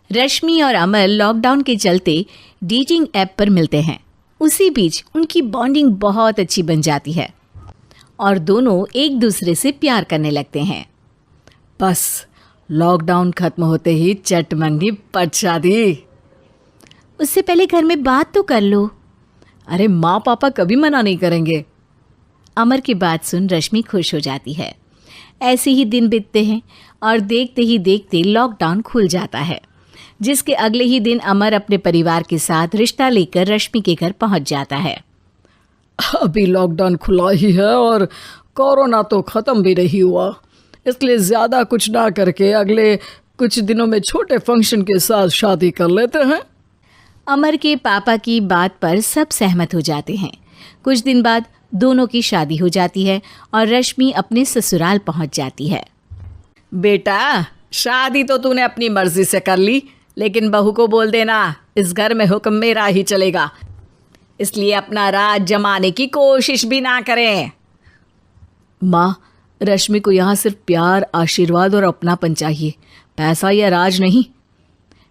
रश्मि और अमर लॉकडाउन के चलते डेटिंग ऐप पर मिलते हैं। उसी बीच उनकी बॉन्डिंग बहुत अच्छी बन जाती है और दोनों एक दूसरे से प्यार करने लगते हैं। बस लॉकडाउन खत्म होते ही चट मंगनी पट शादी। उससे पहले घर में बात तो कर लो। अरे माँ पापा कभी मना नहीं करेंगे। अमर की बात सुन रश्मि खुश हो जाती है। ऐसे ही दिन बीतते हैं और देखते ही देखते लॉकडाउन खुल जाता है, जिसके अगले ही दिन अमर अपने परिवार के साथ रिश्ता लेकर रश्मि के घर पहुंच जाता है। अभी लॉकडाउन खुला ही है और कोरोना तो ख़त्म भी नहीं हुआ, इसलिए ज़्यादा कुछ ना करके अगले कुछ दिनों में छोटे फंक्शन के साथ शादी कर लेते हैं। अमर के पापा की बात पर सब सहमत हो जाते हैं। कुछ दिन बाद दोनों की शादी हो जाती है और रश्मि अपने ससुराल पहुंच जाती है। बेटा, शादी तो तूने अपनी मर्जी से कर ली, लेकिन बहू को बोल देना इस घर में हुक्म मेरा ही चलेगा, इसलिए अपना राज जमाने की कोशिश भी ना करें। माँ, रश्मि को यहाँ सिर्फ प्यार, आशीर्वाद और अपनापन चाहिए, पैसा या राज नहीं।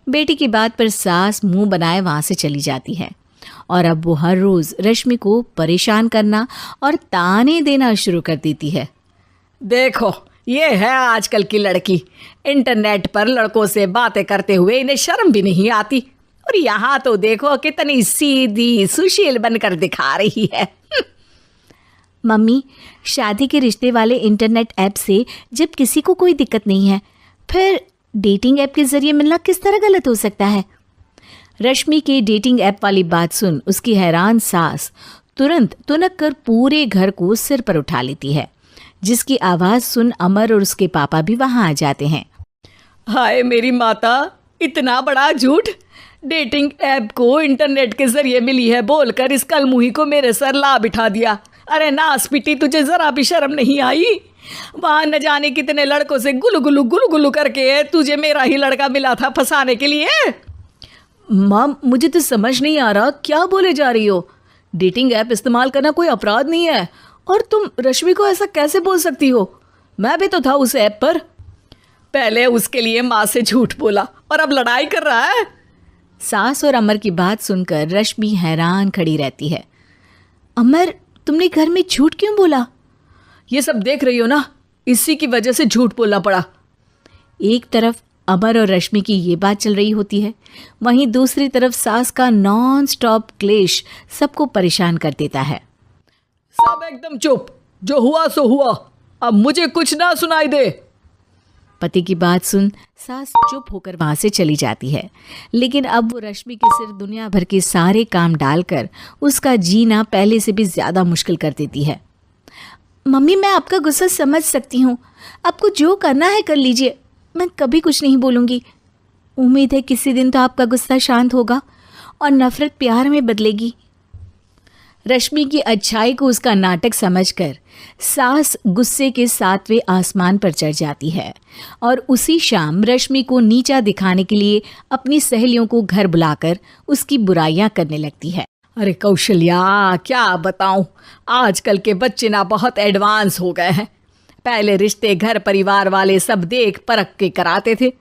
बेटी की बात पर सास मुंह बनाए वहाँ से चली जाती है और अब वो हर रोज़ रश्मि को परेशान करना और ताने देना शुरू कर देती है। देखो, ये है आजकल की लड़की, इंटरनेट पर लड़कों से बातें करते हुए इन्हें शर्म भी नहीं आती, और यहाँ तो देखो कितनी सीधी सुशील बनकर दिखा रही है। मम्मी, शादी के रिश्ते वाले इंटरनेट ऐप से जब किसी को कोई दिक्कत नहीं है, फिर डेटिंग ऐप के जरिए मिलना किस तरह गलत हो सकता है? रश्मि के डेटिंग ऐप वाली बात सुन उसकी हैरान सास तुरंत तुनक कर पूरे घर को सिर पर उठा लेती है, जिसकी आवाज़ सुन अमर और उसके पापा भी वहाँ आ जाते हैं। हाय मेरी माता, इतना बड़ा झूठ! डेटिंग ऐप को इंटरनेट के जरिए मिली है बोलकर इस कलमुही को मेरे सर ला बिठा दिया। अरे नास पिटी, तुझे जरा भी शर्म नहीं आई? वहाँ न जाने कितने लड़कों से गुलु गुलु करके तुझे मेरा ही लड़का मिला था फंसाने के लिए। माँ, मुझे तो समझ नहीं आ रहा क्या बोले जा रही हो। डेटिंग ऐप इस्तेमाल करना कोई अपराध नहीं है, और तुम रश्मि को ऐसा कैसे बोल सकती हो? मैं भी तो था उस ऐप पर। पहले उसके लिए माँ से झूठ बोला और अब लड़ाई कर रहा है। सास और अमर की बात सुनकर रश्मि हैरान खड़ी रहती है। अमर, तुमने घर में झूठ क्यों बोला? ये सब देख रही हो ना, इसी की वजह से झूठ बोलना पड़ा। एक तरफ अमर और रश्मि की ये बात चल रही होती है, वहीं दूसरी तरफ सास का नॉन स्टॉप क्लेश सबको परेशान कर देता है। सब एकदम चुप, जो हुआ सो हुआ, अब मुझे कुछ ना सुनाई दे। पति की बात सुन सास चुप होकर वहां से चली जाती है, लेकिन अब वो रश्मि के सिर दुनिया भर के सारे काम डालकर उसका जीना पहले से भी ज़्यादा मुश्किल कर देती है। मम्मी, मैं आपका गुस्सा समझ सकती हूँ, आपको जो करना है कर लीजिए, मैं कभी कुछ नहीं बोलूँगी। उम्मीद है किसी दिन तो आपका गुस्सा शांत होगा और नफ़रत प्यार में बदलेगी। रश्मि की अच्छाई को उसका नाटक समझकर सास गुस्से के 7वें आसमान पर चढ़ जाती है और उसी शाम रश्मि को नीचा दिखाने के लिए अपनी सहेलियों को घर बुलाकर उसकी बुराइयां करने लगती है। अरे कौशल्या, क्या बताऊं, आजकल के बच्चे ना बहुत एडवांस हो गए हैं। पहले रिश्ते घर परिवार वाले सब देख परख के कराते थे,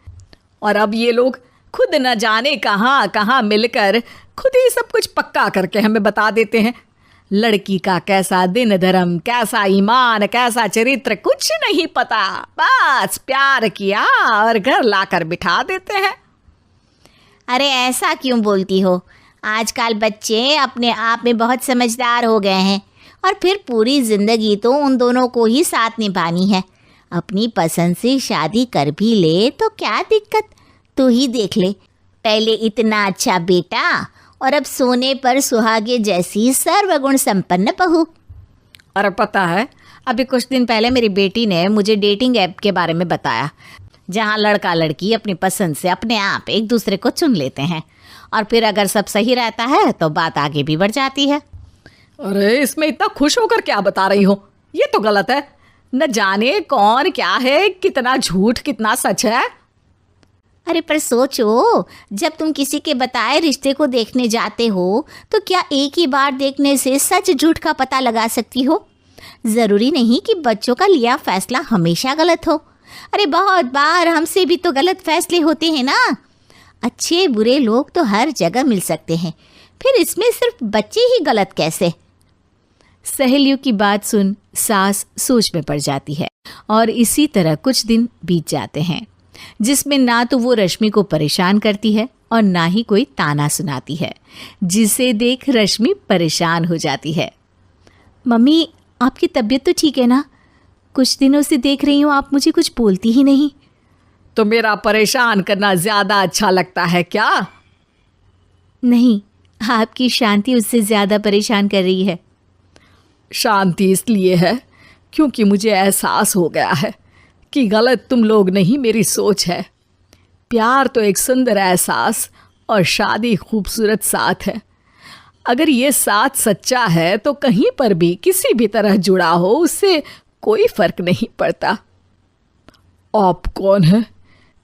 और अब ये लोग खुद न जाने कहाँ कहाँ मिलकर खुद ही सब कुछ पक्का करके हमें बता देते हैं। लड़की का कैसा दिन धर्म, कैसा ईमान, कैसा चरित्र कुछ नहीं पता, बस प्यार किया और घर लाकर बिठा देते हैं। अरे ऐसा क्यों बोलती हो? आजकल बच्चे अपने आप में बहुत समझदार हो गए हैं, और फिर पूरी ज़िंदगी तो उन दोनों को ही साथ निभानी है। अपनी पसंद से शादी कर भी ले तो क्या दिक्कत? तू ही देख ले, पहले इतना अच्छा बेटा और अब सोने पर सुहागे जैसी सर्वगुण संपन्न बहू। और पता है, अभी कुछ दिन पहले मेरी बेटी ने मुझे डेटिंग ऐप के बारे में बताया, जहाँ लड़का लड़की अपनी पसंद से अपने आप एक दूसरे को चुन लेते हैं, और फिर अगर सब सही रहता है तो बात आगे भी बढ़ जाती है। अरे इसमें इतना खुश होकर क्या बता रही हो? ये तो गलत है। न जाने कौन क्या है, कितना झूठ कितना सच है। अरे पर सोचो, जब तुम किसी के बताए रिश्ते को देखने जाते हो तो क्या एक ही बार देखने से सच झूठ का पता लगा सकती हो? ज़रूरी नहीं कि बच्चों का लिया फैसला हमेशा गलत हो। अरे बहुत बार हमसे भी तो गलत फैसले होते हैं ना। अच्छे बुरे लोग तो हर जगह मिल सकते हैं, फिर इसमें सिर्फ बच्चे ही गलत कैसे? सहेलियों की बात सुन सास सोच में पड़ जाती है और इसी तरह कुछ दिन बीत जाते हैं, जिसमें ना तो वो रश्मि को परेशान करती है और ना ही कोई ताना सुनाती है, जिसे देख रश्मि परेशान हो जाती है। मम्मी, आपकी तबीयत तो ठीक है ना? कुछ दिनों से देख रही हूँ आप मुझे कुछ बोलती ही नहीं। तो मेरा परेशान करना ज्यादा अच्छा लगता है क्या? नहीं, आपकी शांति उससे ज्यादा परेशान कर रही है। शांति इसलिए है क्योंकि मुझे एहसास हो गया है कि गलत तुम लोग नहीं, मेरी सोच है। प्यार तो एक सुंदर एहसास और शादी खूबसूरत साथ है। अगर ये साथ सच्चा है तो कहीं पर भी किसी भी तरह जुड़ा हो, उससे कोई फर्क नहीं पड़ता। आप कौन है?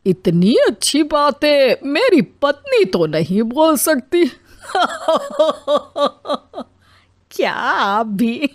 इतनी अच्छी बातें मेरी पत्नी तो नहीं बोल सकती। क्या आप भी?